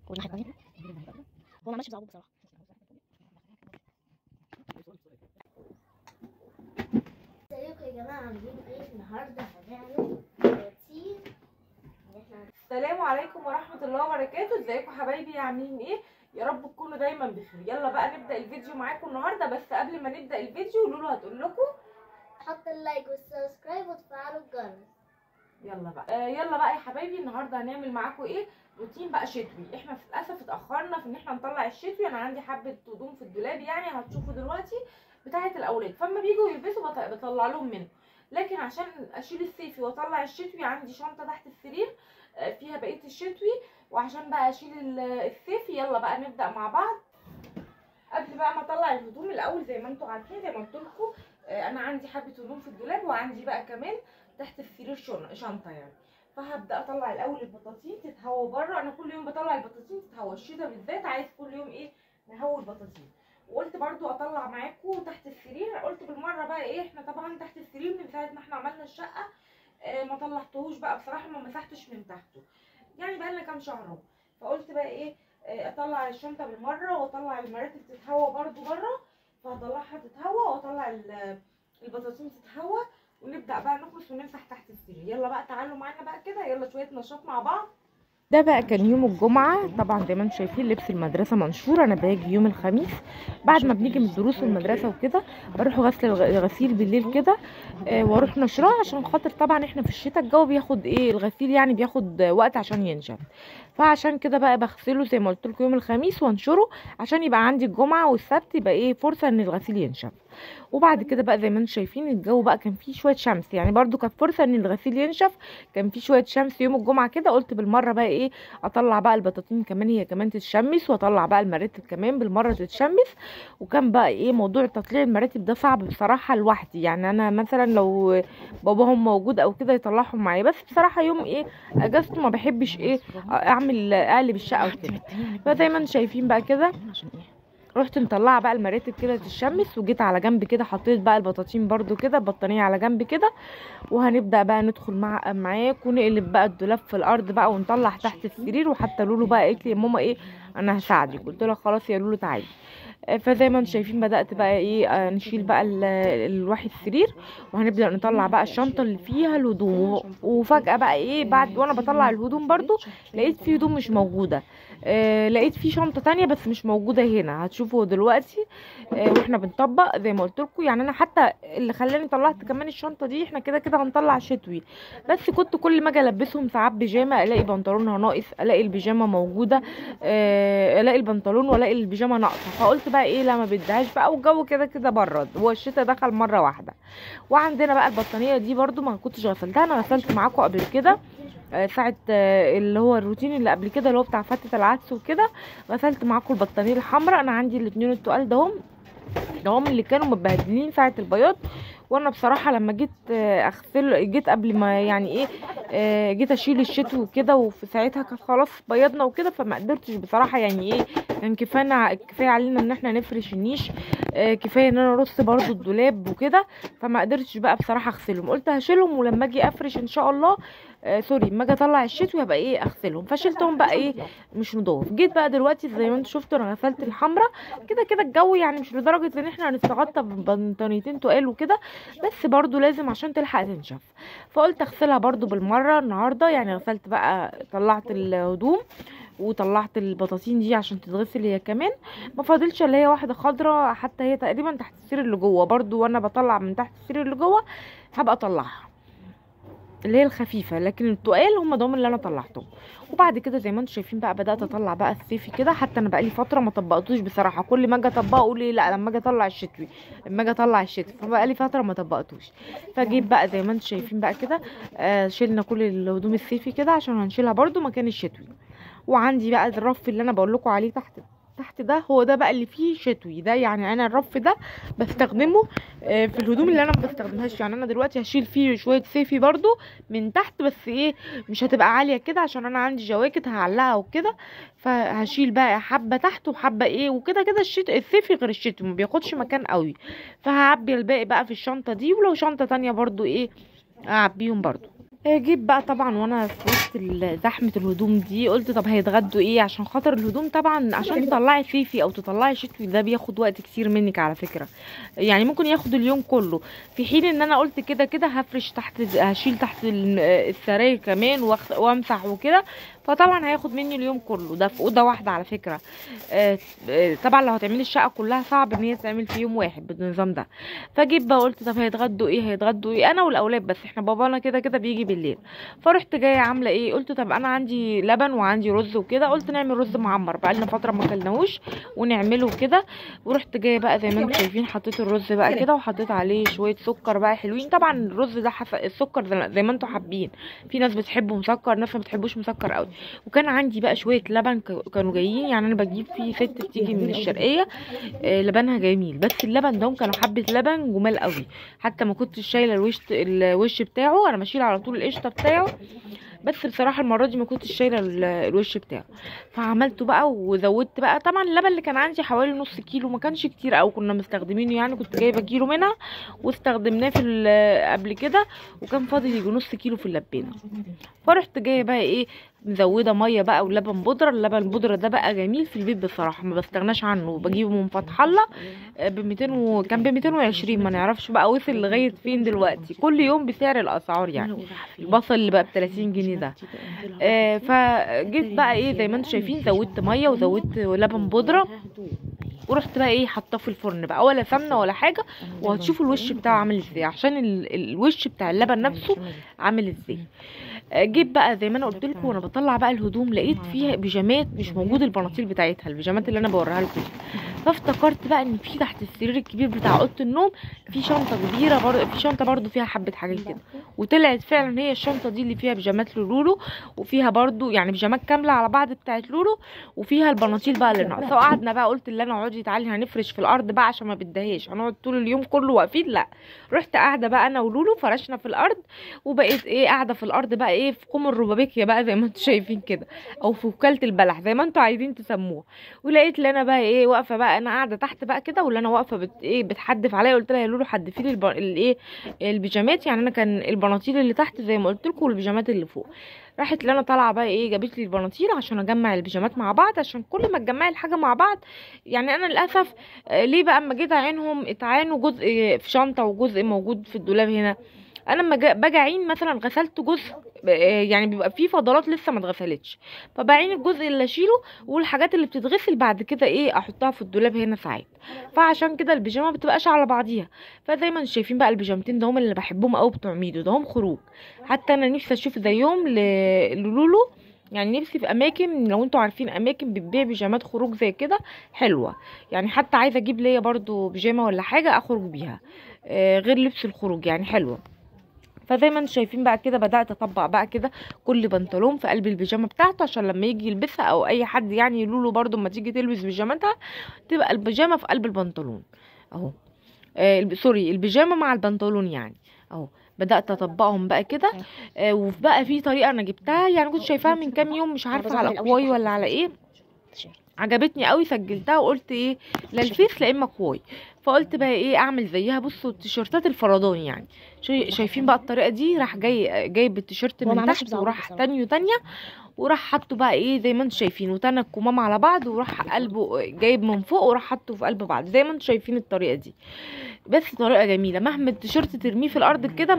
هو ما عملش بصعوبه بصراحه. ازيكم يا جماعه، عاملين ايه؟ النهارده هنعمل بطاطين. السلام عليكم ورحمة الله وبركاته. ازيكم حبايبي، عاملين ايه؟ يا رب تكونوا دايما بخير. يلا بقى نبدأ الفيديو معاكم النهارده. بس قبل ما نبدأ الفيديو لولو هتقول لكم حط اللايك والسبسكرايب وتفعلوا الجرس. يلا بقى يا حبايبي، النهارده هنعمل معاكم ايه؟ روتين بقى شتوي. احنا للاسف اتأخرنا في ان احنا نطلع الشتوي. انا عندي حبة هدوم في الدولاب يعني هتشوفوا دلوقتي بتاعة الاولاد، فاما بيجوا يلبسوا بطلع لهم منه. لكن عشان اشيل الصيفي واطلع الشتوي عندي شنطة تحت السرير فيها بقية الشتوي، وعشان بقى اشيل الصيفي يلا بقى نبدأ مع بعض. قبل بقى ما اطلع الهدوم الاول زي ما انتم عارفين، زي ما قلت لكم انا عندي حبة هدوم في الدولاب، وعندي بقى كمان تحت السرير شنطة يعني. فهبدأ اطلع الاول البطاطين تتهوى بره. انا كل يوم بطلع البطاطين تتهوى، الشتا بالذات عايز كل يوم ايه نهوي البطاطين. وقلت برضو اطلع معاكم تحت السرير، قلت بالمره بقى ايه، احنا طبعا تحت السرير من ساعه ما احنا عملنا الشقه ما طلعتهوش بقى بصراحه، ما مسحتش من تحته يعني بقى لنا كام شهر اهو. فقلت بقى ايه اطلع الشنطه بالمره واطلع المراتب تتهوى برضو بره، فهطلعها تتهوى واطلع البطاطين تتهوى، ونبدا بقى نخلص ونمسح تحت السرير. يلا بقى تعالوا معانا بقى كده، يلا شويه نشاط مع بعض. ده بقى كان يوم الجمعة. طبعا زي ما انتم شايفين لبس المدرسة منشور. انا باجي يوم الخميس بعد ما بنيجي من الدروس والمدرسة وكده بروح غسيل بالليل كده واروح نشراه، عشان خاطر طبعا احنا في الشتاء الجو بياخد ايه الغسيل يعني بياخد وقت عشان ينشف. فعشان كده بقى بغسله زي ما قلت لكم يوم الخميس وانشره، عشان يبقى عندي الجمعة والسبت يبقى ايه فرصة ان الغسيل ينشف. وبعد كده بقى زي ما انتم شايفين الجو بقى كان فيه شويه شمس، يعني برضو كانت فرصه ان الغسيل ينشف. كان فيه شويه شمس يوم الجمعه كده، قلت بالمره بقى ايه اطلع بقى البطاطين كمان هي كمان تتشمس، واطلع بقى المراتب كمان بالمره تتشمس. وكان بقى ايه موضوع تطليع المراتب ده صعب بصراحه لوحدي، يعني انا مثلا لو باباهم موجود او كده يطلعهم معايا، بس بصراحه يوم ايه اجازته ما بحبش ايه اقلب الشقه وكده. فزي ما انتم شايفين بقى كده رحت مطلعه بقى المراتب كده تتشمس، وجيت على جنب كده حطيت بقى البطاطين برضو كده البطانيه على جنب كده. وهنبدا بقى ندخل معاكم ونقلب بقى الدولاب في الارض بقى ونطلع تحت السرير. وحتى لولو بقى قالت لي يا ماما ايه انا هساعدك، قلت لها خلاص يا لولو تعالي. فزي ما انتم شايفين بدات بقى ايه نشيل بقى الواحد السرير، وهنبدا نطلع بقى الشنطه اللي فيها الهدوم. وفجاه بقى ايه بعد وانا بطلع الهدوم برضو لقيت في هدوم مش موجوده. لقيت في شنطه تانية بس مش موجوده هنا، هتشوفوا دلوقتي واحنا بنطبق زي ما قلت لكم. يعني انا حتى اللي خلاني طلعت كمان الشنطه دي، احنا كده كده هنطلع شتوي، بس كنت كل ما اجي البسهم ساعات بيجامه الاقي بنطلونها ناقص، الاقي البيجامه موجوده الاقي البنطلون والاقي البيجامه ناقصه. فقلت بقى ايه لا ما بدهاش بقى، والجو كده كده برد، هو الشتاء دخل مره واحده. وعندنا بقى البطانيه دي برضو ما كنتش غسلتها، انا غسلت معاكم قبل كده ساعه اللي هو الروتين اللي قبل كده اللي هو بتاع فتة العدس وكده. غسلت معاكم البطانيه الحمراء، انا عندي الاثنين التقال دهم اللي كانوا متبهدلين ساعه البياض. وانا بصراحه لما جيت جيت قبل ما يعني ايه جيت اشيل الشتوي وكده، وفي ساعتها كانت خلاص بيضنا وكده، فما قدرتش بصراحه يعني ايه كان كفايه علينا ان احنا نفرش النيش، كفايه ان انا ارص برضو الدولاب وكده، فما قدرتش بقى بصراحه اغسلهم. قلت هشيلهم ولما اجي افرش ان شاء الله سوري اما اجي اطلع الشتوي هبقى ايه اغسلهم. فشلتهم بقى ايه مش نضاف. جيت بقى دلوقتي زي ما انتم شفتوا انا غسلت الحمراء كده كده. الجو يعني مش لدرجه ان احنا هنستغطى ببنطانيتين تقال وكده، بس برضو لازم عشان تلحق تنشف. فقلت اغسلها برضو بالمره النهارده. يعني غسلت بقى طلعت الهدوم وطلعت البطاطين دي عشان تتغسل هي كمان. ما فاضلش اللي هي واحده خضراء حتى هي تقريبا تحت السرير اللي جوه برضو، وانا بطلع من تحت السرير اللي جوه هبقى اطلعها اللي هي الخفيفه، لكن التقال هم دول اللي انا طلعتهم. وبعد كده زي ما انتم شايفين بقى بدات اطلع بقى الصيفي كده. حتى انا بقى لي فتره ما طبقتوش بصراحه، كل ما اجي اطبقه اقول لي لا لما اجي اطلع الشتوي لما اجي اطلع الشتوي، فبقى لي فتره ما طبقتوش. فجيت بقى زي ما انتم شايفين بقى كده شيلنا كل الهدوم الصيفي كده عشان هنشيلها برده مكان الشتوي. وعندي بقى الرف اللي انا بقول لكم عليه تحت ده، هو ده بقى اللي فيه شتوي ده. يعني انا الرف ده بستخدمه في الهدوم اللي انا ما بستخدمهاش. يعني انا دلوقتي هشيل فيه شويه صيفي برضو من تحت، بس ايه مش هتبقى عاليه كده عشان انا عندي جواكت هعلقها وكده. فهشيل بقى حبه تحت وحبه ايه وكده كده. الصيفي غير الشتوي ما بياخدش مكان قوي، فهعبي الباقي بقى في الشنطه دي، ولو شنطه تانية برضو ايه اعبيهم برضو. جيت بقى طبعا وانا في وسط زحمه الهدوم دي قلت طب هيتغدوا ايه، عشان خاطر الهدوم طبعا عشان تطلعي صيفي او تطلعي شتوي ده بياخد وقت كتير منك على فكره، يعني ممكن ياخد اليوم كله، في حين ان انا قلت كده كده هفرش تحت، هشيل تحت السراير كمان وامسح وكده، فطبعا هياخد مني اليوم كله، ده في اوضه واحده على فكره. طبعا لو هتعملي الشقه كلها صعب ان هي تتعمل في يوم واحد بالنظام ده. فجيت بقى قلت طب هيتغدوا ايه انا والاولاد بس، احنا بابانا كده كده بيجي بالليل. فرحت جايه عامله ايه، قلت طب انا عندي لبن وعندي رز وكده، قلت نعمل رز معمر بقى لنا فتره ما اكلناهوش ونعمله كده. ورحت جايه بقى زي ما انتم شايفين حطيت الرز بقى كده وحطيت عليه شويه سكر بقى حلوين، طبعا الرز ده السكر زي ما انتم حابين، في ناس بتحبه مسكر ناس ما بتحبوش مسكر قوي. وكان عندي بقى شويه لبن كانوا جايين، يعني انا بجيب فيه ست بتيجي من الشرقيه لبنها جميل، بس اللبن ده كانوا حبه لبن جمال قوي، حتى ما كنتش شايله الوش بتاعه، انا بشيل على طول القشطه بتاعه، بس بصراحه المره دي ما كنتش شايله الوش بتاعه. فعملته بقى وزودت بقى، طبعا اللبن اللي كان عندي حوالي نص كيلو، ما كانش كتير قوي كنا مستخدمينه، يعني كنت جايبه كيلو منها واستخدمناه في قبل كده، وكان فاضل يجي نص كيلو في اللبانه. فرحت جايه بقى ايه مزوده ميه بقى ولبن بودره. اللبن البودره ده بقى جميل في البيت بصراحه، ما بستغناش عنه، بجيبه من فتح الله ب 200 كان ب 220، ما نعرفش بقى وصل لغايه فين دلوقتي، كل يوم بسعر الاسعار يعني. البصل اللي بقى ب 30 جنيه ده. فجيت بقى ايه زي ما انتم شايفين زودت ميه وزودت لبن بودره، ورحت بقى ايه حطاه في الفرن بقى، ولا سمنه ولا حاجه، وهتشوفوا الوش بتاعه عامل ازاي، عشان الوش بتاع اللبن نفسه عامل ازاي. جيت بقى زي ما انا قلت لكم وانا بطلع بقى الهدوم لقيت فيها بيجامات مش موجود البناطيل بتاعتها، البيجامات اللي انا بوريها لكم. فافتكرت بقى ان في تحت السرير الكبير بتاع اوضه النوم في شنطه كبيره برضه، في شنطه برضه فيها حبه حاجات كده، وطلعت فعلا هي الشنطه دي اللي فيها بيجامات لولو، وفيها برضه يعني بيجامات كامله على بعض بتاعت لولو، وفيها البناطيل بقى اللي ناقصه. وقعدنا بقى قلت اللي انا اقعدي تعالي هنفرش في الارض بقى عشان ما بدهاش، هنقعد طول اليوم كله واقفين، لا رحت قاعده بقى انا ولولو فرشنا في الارض، وبقيت ايه قاعده في الارض بقى ايه في قوم الربابيكيا بقى زي ما انتم شايفين كده، او في وكاله البلح زي ما انتم عايزين تسموها. ولقيت اللي انا بقى ايه واقفه بقى، انا قاعده تحت بقى كده، واللي انا واقفه بتحدف عليا، قلت لها يا لولو حدفي لي الايه البيجامات، يعني انا كان البناطيل اللي تحت زي ما قلت لكم والبيجامات اللي فوق. راحت اللي انا طالعه بقى ايه جابت لي البناطيل عشان اجمع البيجامات مع بعض، عشان كل ما تجمعي الحاجه مع بعض، يعني انا للاسف ليه بقى اما جيت اعينهم اتعانوا جزء في شنطه وجزء موجود في الدولاب هنا. انا لما باجي اعين مثلا غسلت جزء يعني بيبقى فيه فضلات لسه ما اتغسلتش، فبعين الجزء اللي اشيله، والحاجات اللي بتتغسل بعد كده ايه احطها في الدولاب هنا ساعات، فعشان كده البيجامه ما بتبقاش على بعضيها. فزي ما انتم شايفين بقى البيجامتين ده هم اللي بحبهم قوي بتوع ميدو، ده هم خروج، حتى انا نفسي اشوف زيهم لولولو، يعني نفسي في اماكن لو انتوا عارفين اماكن بتبيع بيجامات خروج زي كده حلوه، يعني حتى عايزه اجيب ليا برضو بيجامه ولا حاجه اخرج بيها غير لبس الخروج يعني حلوه. فزي ما انتم شايفين بقى كده بدات اطبق بقى كده كل بنطلون في قلب البيجامه بتاعته، عشان لما يجي يلبسها او اي حد يعني لولو برضو لما تيجي تلبس بيجامتها تبقى البيجامه في قلب البنطلون اهو، سوري البيجامه مع البنطلون يعني اهو. بدات اطبقهم بقى كده وبقى في طريقه انا جبتها، يعني كنت شايفاها من كام يوم مش عارفه على كواي ولا على ايه، عجبتني قوي سجلتها وقلت ايه لا الفيس لا اما كواي، فقلت بقى ايه اعمل زيها. بصوا التيشيرتات الفردان يعني شايفين بقى الطريقه دي، راح جايب التيشيرت من تحت وراح تانية وراح حطه بقى ايه زي ما انتم شايفين، وتنى الكمام على بعض، وراح قلبه جايب من فوق وراح حطه في قلب بعض زي ما انتم شايفين الطريقه دي. بس طريقه جميله، مهما التيشيرت ترميه في الارض كده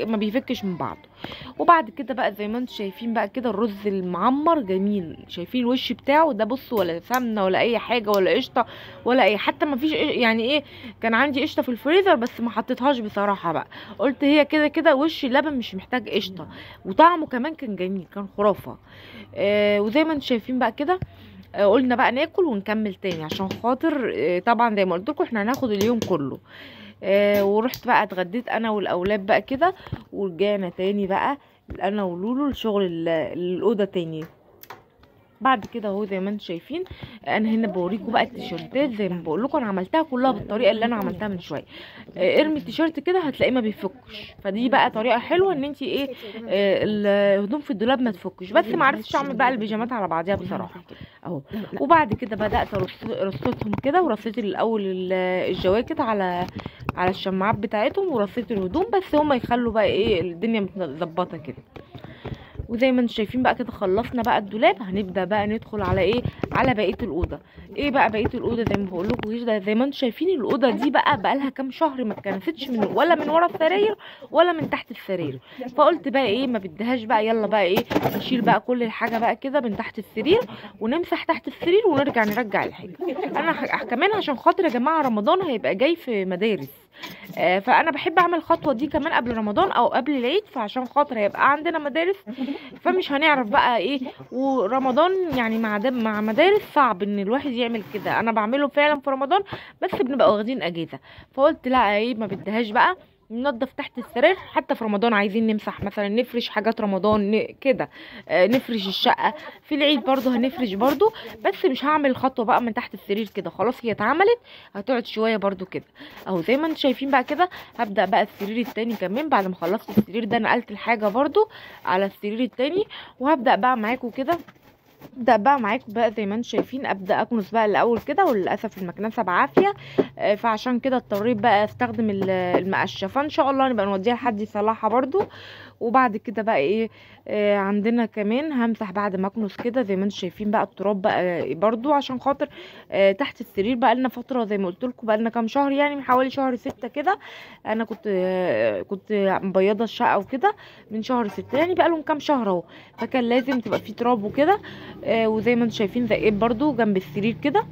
ما بيفكش من بعضه. وبعد كده بقى زي ما انتم شايفين بقى كده الرز المعمر جميل، شايفين الوش بتاعه ده، بصوا ولا سمنه ولا اي حاجه ولا قشطه ولا اي، حتى ما فيش يعني ايه، كان عندي قشطه في الفريزر بس ما حطيتهاش بصراحه بقى، قلت هي كده كده وش اللبن مش محتاج قشطه، وطعمه كمان كان جميل كان خرافه. وزي ما انتم شايفين بقى كده قلنا بقى ناكل ونكمل تاني، عشان خاطر طبعا زي ما قلت لكم احنا هناخد اليوم كله. ورحت بقى اتغديت انا والاولاد بقى كده، ورجعنا تاني بقى انا ولولو لشغل الاوضه تاني. بعد كده اهو زي ما انتم شايفين انا هنا بوريكم بقى التيشيرتات، زي ما بقول لكم انا عملتها كلها بالطريقه اللي انا عملتها من شويه. ارمي التيشيرت كده هتلاقيه ما بيفكش، فدي بقى طريقه حلوه ان انت ايه الهدوم في الدولاب ما تفكش. بس ما عرفتش اعمل بقى البيجامات على بعضيها بصراحه، اهو. وبعد كده بدات رصيتهم كده، ورصيت الاول الجواكت على الشماعات بتاعتهم، ورصيت الهدوم، بس هما يخلوا بقى ايه الدنيا متظبطه كده. وزي ما انتم شايفين بقى كده خلصنا بقى الدولاب. هنبدا بقى ندخل على ايه، على بقيه الاوضه. ايه بقى بقيه الاوضه؟ زي ما بقول لكم كده، زي ما انتم شايفين الاوضه دي بقى لها كام شهر ما اتكنستش ولا من ورا السراير ولا من تحت السراير. فقلت بقى ايه ما بديهاش بقى، يلا بقى ايه نشيل بقى كل الحاجه بقى كده من تحت السرير، ونمسح تحت السرير، ونرجع نرجع الحاجه. انا كمان عشان خاطر يا جماعه رمضان هيبقى جاي في مدارس، فانا بحب اعمل الخطوه دي كمان قبل رمضان او قبل العيد، فعشان خاطر هيبقى عندنا مدارس فمش هنعرف بقى ايه. ورمضان يعني مع مدارس صعب ان الواحد يعمل كده. انا بعمله فعلا في رمضان بس بنبقى واخدين اجازه، فقلت لا ايه ما بديهاش بقى ننضف تحت السرير. حتى في رمضان عايزين نمسح مثلا، نفرش حاجات رمضان كده، نفرش الشقه. في العيد برضو هنفرش برضو، بس مش هعمل الخطوه بقى من تحت السرير كده، خلاص هي اتعملت هتقعد شويه برضو كده اهو. زي ما انتم شايفين بقى كده هبدا بقى السرير التاني كمان. بعد ما خلصت السرير ده نقلت الحاجه برضو على السرير التاني، وهبدا بقى معاكم كده بقى زي ما انتم شايفين ابدا اكنس بقى الاول كده، وللاسف المكنسه بعافيه، فعشان كده اضطريت بقى استخدم المقشه. فان شاء الله نبقى نوديها لحد يصلحها برضو. وبعد كده بقى ايه عندنا كمان همسح بعد ما اكنس كده زي ما انتم شايفين بقى التراب بقى برضو، عشان خاطر تحت السرير بقى لنا فتره زي ما قلت لكم، بقى لنا كام شهر يعني من حوالي شهر 6 كده. انا كنت مبيضه الشقه وكده من شهر 6 يعني بقى لهم كام شهر اهو، فكان لازم تبقى في تراب وكده. وزي ما انتم شايفين زقيت برضو جنب السرير كده،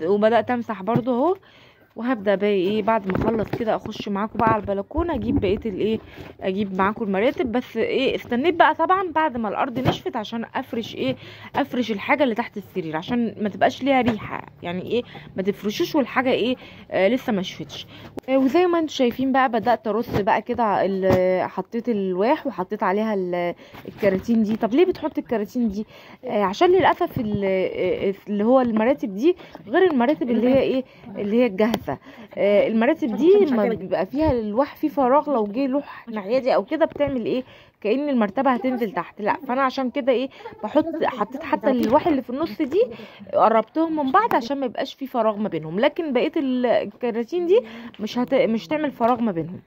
وبدات امسح برضو اهو. وهبدا بقى ايه بعد ما اخلص كده اخش معاكم بقى على البلكونه اجيب بقيه الايه، اجيب معاكم المراتب. بس ايه استنيت بقى طبعا بعد ما الارض نشفت عشان افرش الحاجه اللي تحت السرير عشان ما تبقاش ليها ريحه، يعني ايه ما تفرشوش والحاجه ايه لسه ما شفتش. وزي ما انتم شايفين بقى بدات ارص بقى كده، حطيت الواح وحطيت عليها الكراتين دي. طب ليه بتحط الكراتين دي؟ عشان للاسف اللي هو المراتب دي غير المراتب اللي هي ايه اللي هي الجاهزه. المراتب دي لما بيبقى فيها الواح فيه فراغ، لو جه لوح ناحيه دي او كده بتعمل ايه كأن المرتبه هتنزل تحت، لا فانا عشان كده ايه حطيت حتى الواح اللي في النص دي قربتهم من بعض عشان ما يبقاش فيه فراغ ما بينهم، لكن بقيه الكراتين دي مش تعمل فراغ ما بينهم.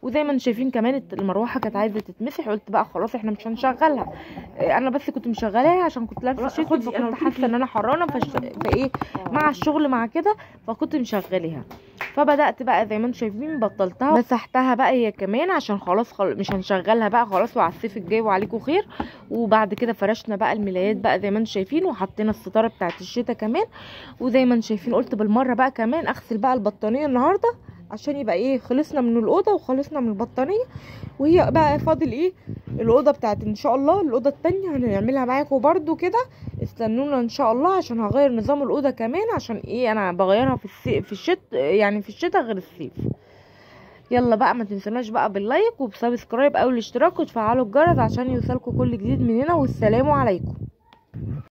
وزي ما انتم شايفين كمان المروحه كانت عايزه تتمسح، قلت بقى خلاص احنا مش هنشغلها. انا بس كنت مشغلاها عشان كنت لابسه شتوي، فكنت حاسه ان انا حرانه فايه مع الشغل مع كده فكنت مشغلاها. فبدات بقى زي ما انتم شايفين بطلتها مسحتها بقى هي كمان عشان خلاص مش هنشغلها بقى خلاص، وعلى الصيف الجاي وعليكم خير. وبعد كده فرشنا بقى الملايات بقى زي ما انتم شايفين، وحطينا الستاره بتاعت الشتاء كمان. وزي ما انتم شايفين قلت بالمره بقى كمان اغسل بقى البطانيه النهارده عشان يبقى ايه خلصنا من الاوضه وخلصنا من البطانيه. وهي بقى فاضل ايه الاوضه بتاعت ان شاء الله الاوضه التانية هنعملها معاكم برضو كده، استنونا ان شاء الله عشان هغير نظام الاوضه كمان، عشان ايه انا بغيرها في الشتاء يعني في الشتاء غير الصيف. يلا بقى ما تنسوناش بقى باللايك وبسبسكرايب او الاشتراك وتفعلوا الجرس عشان يوصلكم كل جديد مننا، والسلام عليكم.